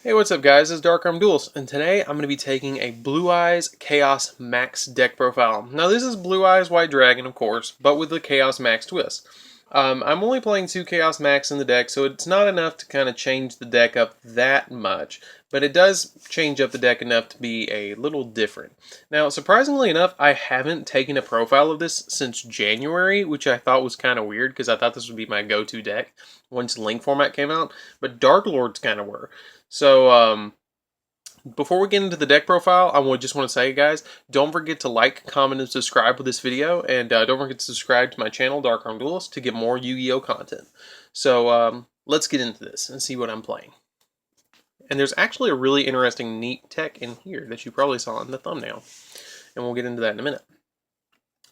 Hey, what's up guys? It's DarkArmedDuelist, and today I'm going to be taking a Blue Eyes Chaos Max deck profile. Now this is Blue Eyes White Dragon, of course, but with the Chaos Max twist. I'm only playing 2 Chaos Max in the deck, so it's not enough to kind of change the deck up that much, but it does change up the deck enough to be a little different. Now, surprisingly enough, I haven't taken a profile of this since January, which I thought was kind of weird because I thought this would be my go-to deck once Link format came out, but Dark Lords kind of were. So, before we get into the deck profile, I just want to say, guys, don't forget to like, comment, and subscribe with this video, and don't forget to subscribe to my channel, DarkArmedDuelist, to get more Yu-Gi-Oh content. So, let's get into this and see what I'm playing. And there's actually a really interesting, neat tech in here that you probably saw in the thumbnail, and we'll get into that in a minute.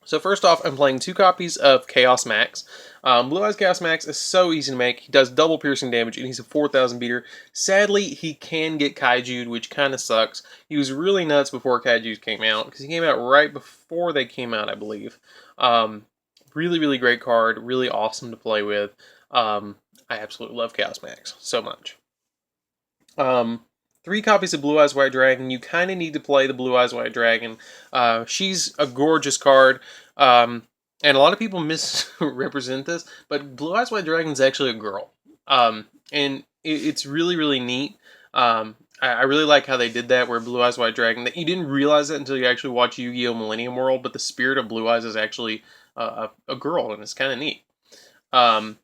So first off, I'm playing 2 copies of Chaos Max. Blue Eyes Chaos Max is so easy to make. He does double piercing damage, and he's a 4,000 beater. Sadly, he can get Kaiju'd, which kind of sucks. He was really nuts before Kaiju's came out, because he came out right before they came out, I believe. Really, really great card. Really awesome to play with. I absolutely love Chaos Max so much. 3 copies of Blue Eyes White Dragon. You kind of need to play the Blue Eyes White Dragon. She's a gorgeous card, and a lot of people misrepresent this, but Blue Eyes White Dragon is actually a girl, and it's really, really neat. I really like how they did that, where Blue Eyes White Dragon, that you didn't realize it until you actually watch Yu-Gi-Oh! Millennium World, but the spirit of Blue Eyes is actually a girl, and it's kind of neat. And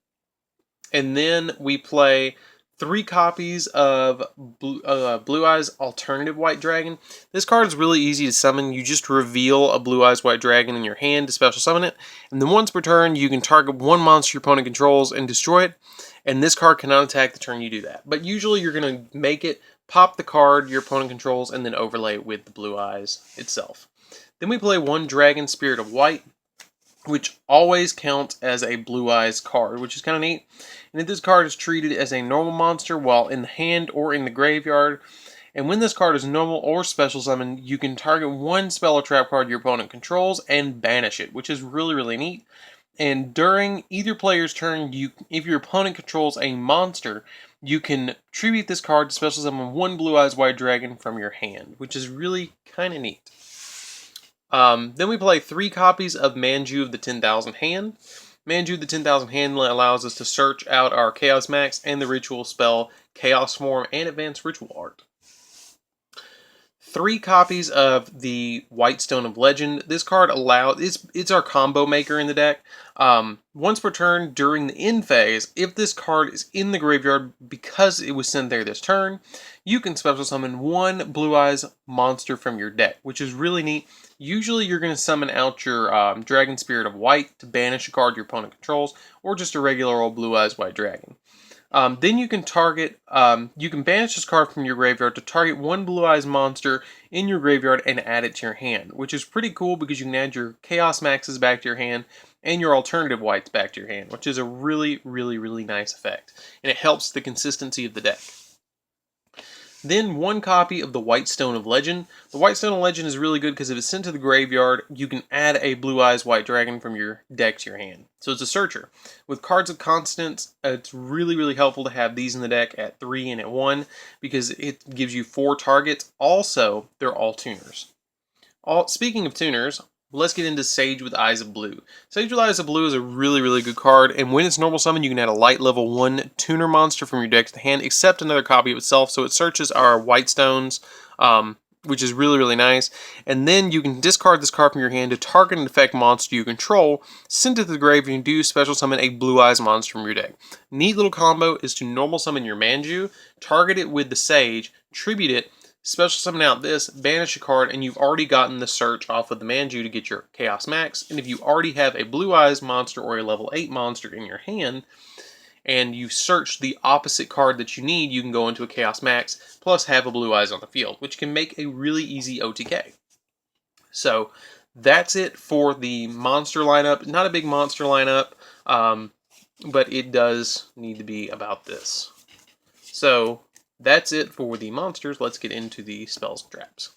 then we play 3 copies of Blue Eyes Alternative White Dragon. This card is really easy to summon. You just reveal a Blue Eyes White Dragon in your hand to special summon it, and then once per turn, you can target one monster your opponent controls and destroy it, and this card cannot attack the turn you do that. But usually you're going to make it, pop the card your opponent controls, and then overlay it with the Blue Eyes itself. Then we play 1 Dragon Spirit of White, which always counts as a Blue Eyes card, which is kind of neat. And this card is treated as a normal monster while in the hand or in the graveyard. And when this card is normal or special summon, you can target 1 spell or trap card your opponent controls and banish it, which is really, really neat. And during either player's turn, if your opponent controls a monster, you can tribute this card to special summon 1 Blue Eyes White Dragon from your hand, which is really kind of neat. Then we play 3 copies of Manju of the 10,000 Hand. Manju of the 10,000 Hand allows us to search out our Chaos Max and the ritual spell Chaos Form and Advanced Ritual Art. 3 copies of the White Stone of Legend. This card it's our combo maker in the deck. Once per turn during the end phase, if this card is in the graveyard because it was sent there this turn, you can special summon 1 Blue Eyes monster from your deck, which is really neat. Usually you're going to summon out your Dragon Spirit of White to banish a card your opponent controls, or just a regular old Blue Eyes White Dragon. Then you can you can banish this card from your graveyard to target 1 Blue Eyes monster in your graveyard and add it to your hand, which is pretty cool because you can add your Chaos Maxes back to your hand and your alternative whites back to your hand, which is a really, really, really nice effect, and it helps the consistency of the deck. Then 1 copy of the White Stone of Legend. The White Stone of Legend is really good because if it's sent to the graveyard, you can add a Blue Eyes White Dragon from your deck to your hand. So it's a searcher. With cards of constants, it's really, really helpful to have these in the deck at 3 and at 1 because it gives you 4 targets. Also, they're all tuners. Speaking of tuners, let's get into Sage with Eyes of Blue. Sage with Eyes of Blue is a really, really good card, and when it's normal summon, you can add a light level 1 tuner monster from your deck to the hand, except another copy of itself, so it searches our white stones, which is really, really nice. And then you can discard this card from your hand to target an effect monster you control, send it to the grave, and do special summon a Blue Eyes monster from your deck. Neat little combo is to normal summon your Manju, target it with the Sage, tribute it, special summon out this, banish a card, and you've already gotten the search off of the Manju to get your Chaos Max. And if you already have a Blue Eyes monster or a level 8 monster in your hand, and you search the opposite card that you need, you can go into a Chaos Max, plus have a Blue Eyes on the field, which can make a really easy OTK. So, that's it for the monster lineup. Not a big monster lineup, but it does need to be about this. So, that's it for the monsters. Let's get into the spells and traps.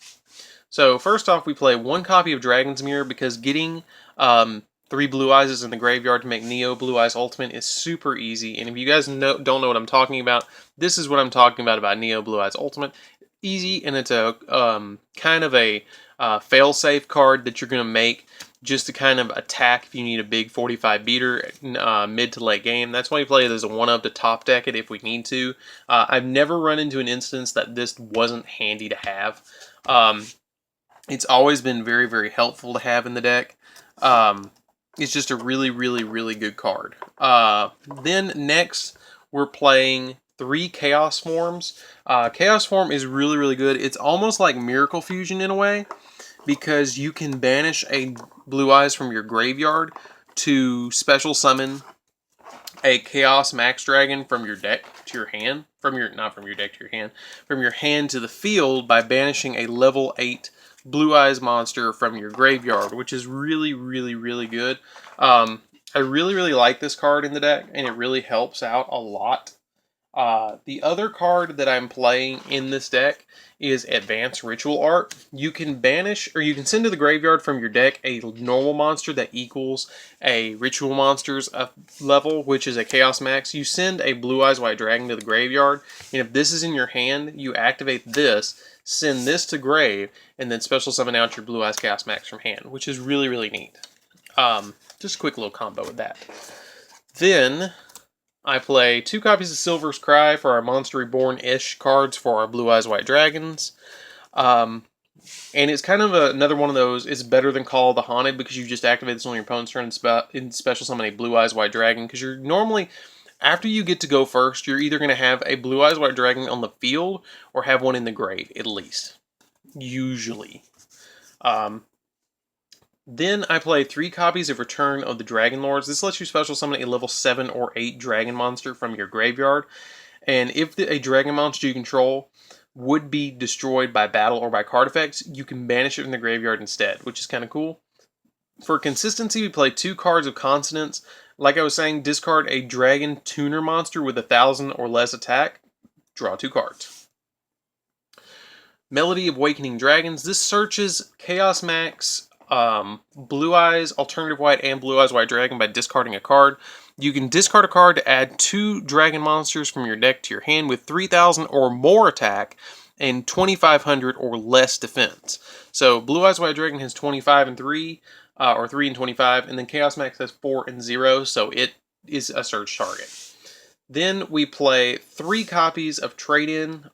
So first off, we play 1 copy of Dragon's Mirror because getting 3 Blue Eyes in the graveyard to make Neo Blue Eyes Ultimate is super easy. And if you guys don't know what I'm talking about, this is what I'm talking about Neo Blue Eyes Ultimate. Easy, and it's a kind of a fail-safe card that you're going to make just to kind of attack if you need a big 45 beater mid to late game. That's why we play it as a 1-of to top deck it if we need to. I've never run into an instance that this wasn't handy to have. It's always been very, very helpful to have in the deck. It's just a really, really, really good card. Then next, we're playing 3 Chaos Forms. Chaos Form is really, really good. It's almost like Miracle Fusion in a way, because you can banish a Blue Eyes from your graveyard to special summon a Chaos Max Dragon from your deck to your hand. Not from your deck to your hand. From your hand to the field by banishing a level 8 Blue Eyes monster from your graveyard, which is really, really, really good. I really, really like this card in the deck, and it really helps out a lot. The other card that I'm playing in this deck is Advanced Ritual Art. You can banish, or you can send to the graveyard from your deck a normal monster that equals a Ritual Monster's level, which is a Chaos Max. You send a Blue Eyes White Dragon to the graveyard, and if this is in your hand, you activate this, send this to grave, and then special summon out your Blue Eyes Chaos Max from hand, which is really, really neat. Just a quick little combo with that. Then I play 2 copies of Silver's Cry for our Monster Reborn-ish cards for our Blue Eyes White Dragons. And it's kind of another one of those, it's better than Call of the Haunted, because you just activate this on your opponent's turn and special summon a Blue Eyes White Dragon, because you're normally, after you get to go first, you're either going to have a Blue Eyes White Dragon on the field or have one in the grave, at least. Usually. Then I play 3 copies of Return of the Dragon Lords. This lets you special summon a level 7 or 8 dragon monster from your graveyard. And if a dragon monster you control would be destroyed by battle or by card effects, you can banish it from the graveyard instead, which is kind of cool. For consistency, we play 2 cards of Consonance. Like I was saying, discard a dragon tuner monster with 1,000 or less attack. Draw 2 cards. Melody of Awakening Dragons. This searches Chaos Max, Blue Eyes, Alternative White, and Blue Eyes White Dragon by discarding a card. You can discard a card to add 2 dragon monsters from your deck to your hand with 3,000 or more attack and 2,500 or less defense. So Blue Eyes White Dragon has 25 and 3, or 3 and 25, and then Chaos Max has 4 and 0, so it is a search target. Then we play 3 copies of Trade-In.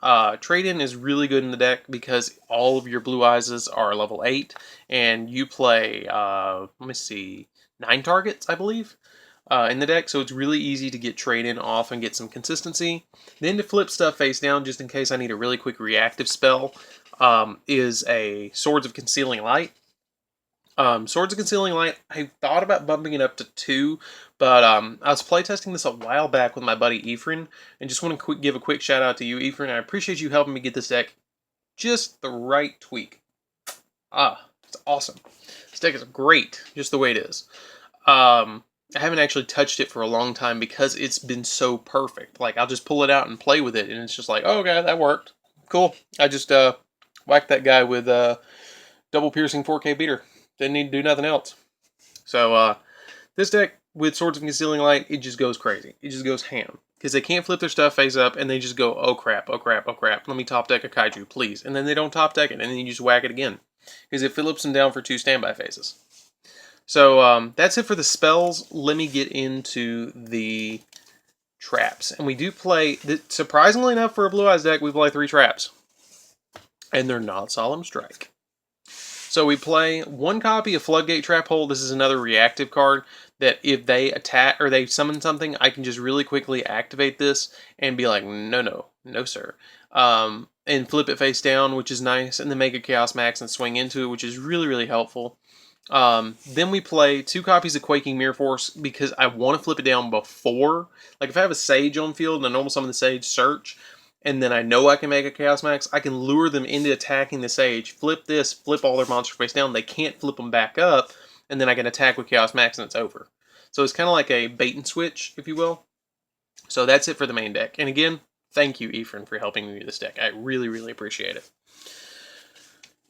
Trade-In is really good in the deck because all of your Blue Eyes are level 8, and you play, 9 targets, I believe, in the deck, so it's really easy to get Trade-In off and get some consistency. Then to flip stuff face down, just in case I need a really quick reactive spell, is a Swords of Concealing Light. Swords of Concealing Light, I thought about bumping it up to 2, but I was playtesting this a while back with my buddy Ephraim, and just want to give a quick shout out to you, Ephraim. I appreciate you helping me get this deck just the right tweak. It's awesome. This deck is great, just the way it is. I haven't actually touched it for a long time because it's been so perfect. Like, I'll just pull it out and play with it, and it's just like, oh, okay, that worked. Cool. I just whacked that guy with double piercing 4K beater. Didn't need to do nothing else. So, this deck with Swords of Concealing Light, it just goes crazy. It just goes ham. Because they can't flip their stuff face up, and they just go, oh crap, oh crap, oh crap. Let me top deck a Kaiju, please. And then they don't top deck it, and then you just whack it again. Because it flips them down for 2 standby phases. So, that's it for the spells. Let me get into the traps. And we do play, surprisingly enough for a Blue Eyes deck, we play 3 traps. And they're not Solemn Strike. So we play 1 copy of Floodgate Trap Hole. This is another reactive card that if they attack or they summon something, I can just really quickly activate this and be like, no, sir. And flip it face down, which is nice, and then make a Chaos Max and swing into it, which is really, really helpful. Then we play 2 copies of Quaking Mirror Force because I want to flip it down before. Like if I have a Sage on field and I normal summon the Sage, search, and then I know I can make a Chaos Max, I can lure them into attacking the Sage, flip this, flip all their monsters face down, they can't flip them back up, and then I can attack with Chaos Max and it's over. So it's kind of like a bait and switch, if you will. So that's it for the main deck. And again, thank you, Ephraim, for helping me with this deck. I really, really appreciate it.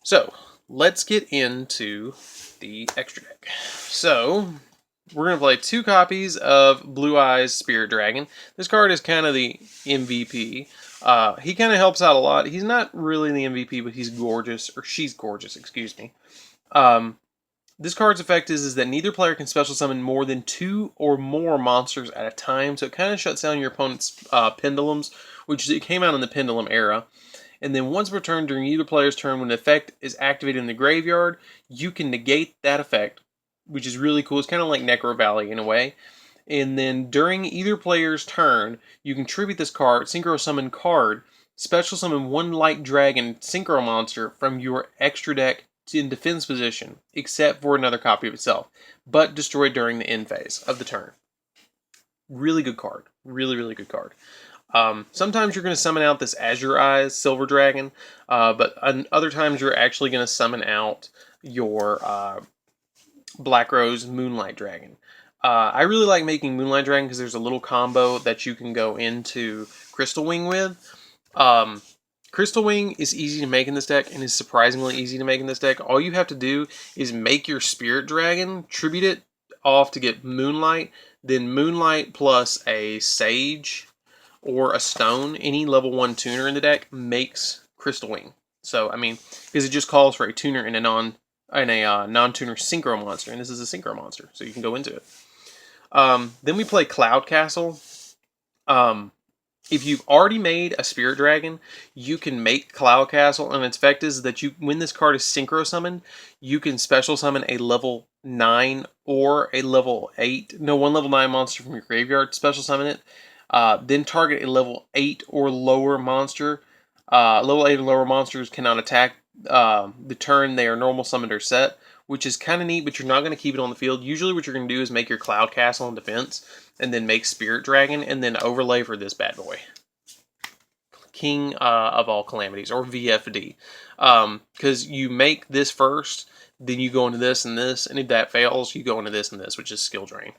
So, let's get into the extra deck. So, we're going to play 2 copies of Blue Eyes Spirit Dragon. This card is kind of the MVP. He kind of helps out a lot. He's not really the MVP, but he's gorgeous, or she's gorgeous, excuse me. This card's effect is that neither player can special summon more than 2 or more monsters at a time, so it kind of shuts down your opponent's pendulums, which it came out in the Pendulum era. And then once per turn during either player's turn, when the effect is activated in the graveyard, you can negate that effect, which is really cool. It's kind of like Necro Valley in a way. And then during either player's turn, you can tribute this card, Synchro Summon card, special summon 1 Light Dragon Synchro monster from your extra deck in defense position, except for another copy of itself, but destroyed during the end phase of the turn. Really good card. Really, really good card. Sometimes you're going to summon out this Azure Eyes Silver Dragon, but other times you're actually going to summon out your Black Rose Moonlight Dragon. I really like making Moonlight Dragon because there's a little combo that you can go into Crystal Wing with. Crystal Wing is easy to make in this deck and is surprisingly easy to make in this deck. All you have to do is make your Spirit Dragon, tribute it off to get Moonlight, then Moonlight plus a Sage or a Stone, any level 1 tuner in the deck makes Crystal Wing. So, I mean, because it just calls for a tuner and a non-tuner Synchro monster, and this is a Synchro monster, so you can go into it. Then we play Cloud Castle. If you've already made a Spirit Dragon, you can make Cloud Castle, and its effect is that when this card is Synchro Summoned, you can special summon a level 9 or a level 8, one level 9 monster from your graveyard, special summon it, then target a level 8 or lower monster. Level 8 or lower monsters cannot attack the turn they are normal summoned or set, which is kind of neat, but you're not going to keep it on the field. Usually what you're going to do is make your Cloud Castle in defense, and then make Spirit Dragon, and then overlay for this bad boy. King of All Calamities, or VFD. Because you make this first, then you go into this and this, and if that fails, you go into this and this, which is Skill Drain.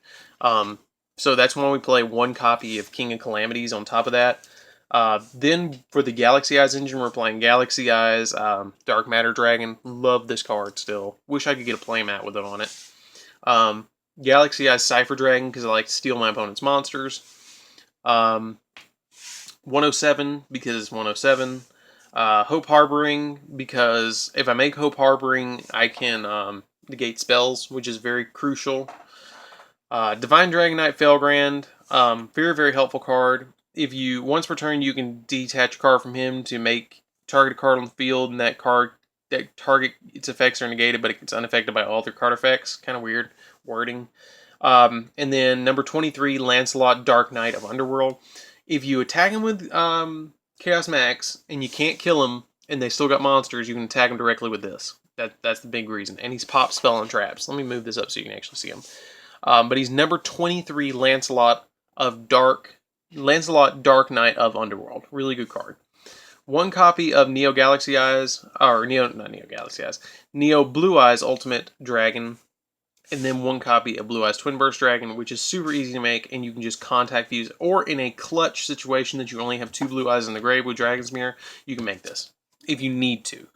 So that's when we play 1 copy of King of Calamities on top of that. Then for the Galaxy Eyes engine, we're playing Galaxy Eyes, Dark Matter Dragon. Love this card still. Wish I could get a playmat with it on it. Galaxy Eyes Cypher Dragon, because I like to steal my opponent's monsters. 107, because it's 107. Hope Harboring, because if I make Hope Harboring, I can negate spells, which is very crucial. Divine Dragonite Felgrand, very, very helpful card. If you, once per turn, you can detach a card from him to make target a card on the field, and that target, its effects are negated, but it's unaffected by all their card effects. Kind of weird wording. And then number 23, Lancelot, Dark Knight of Underworld. If you attack him with Chaos Max, and you can't kill him, and they still got monsters, you can attack him directly with this. That's the big reason. And he's pop, spell, and traps. Let me move this up so you can actually see him. But he's number 23, Lancelot, Dark Knight of Underworld. Really good card. 1 copy of Neo Galaxy Eyes, or Neo Blue Eyes Ultimate Dragon, and then 1 copy of Blue Eyes Twin Burst Dragon, which is super easy to make, and you can just contact fuse, or in a clutch situation that you only have 2 Blue Eyes in the grave with Dragon's Mirror, you can make this, if you need to.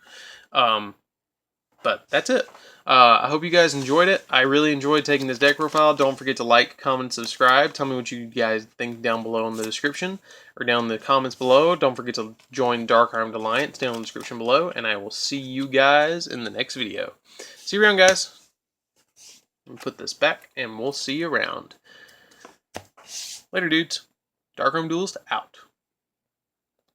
But that's it. I hope you guys enjoyed it. I really enjoyed taking this deck profile. Don't forget to like, comment, subscribe. Tell me what you guys think down below in the description, or down in the comments below. Don't forget to join DarkArmedAlliance down in the description below, and I will see you guys in the next video. See you around, guys. Let me put this back, and we'll see you around. Later, dudes. DarkArmedDuelist out.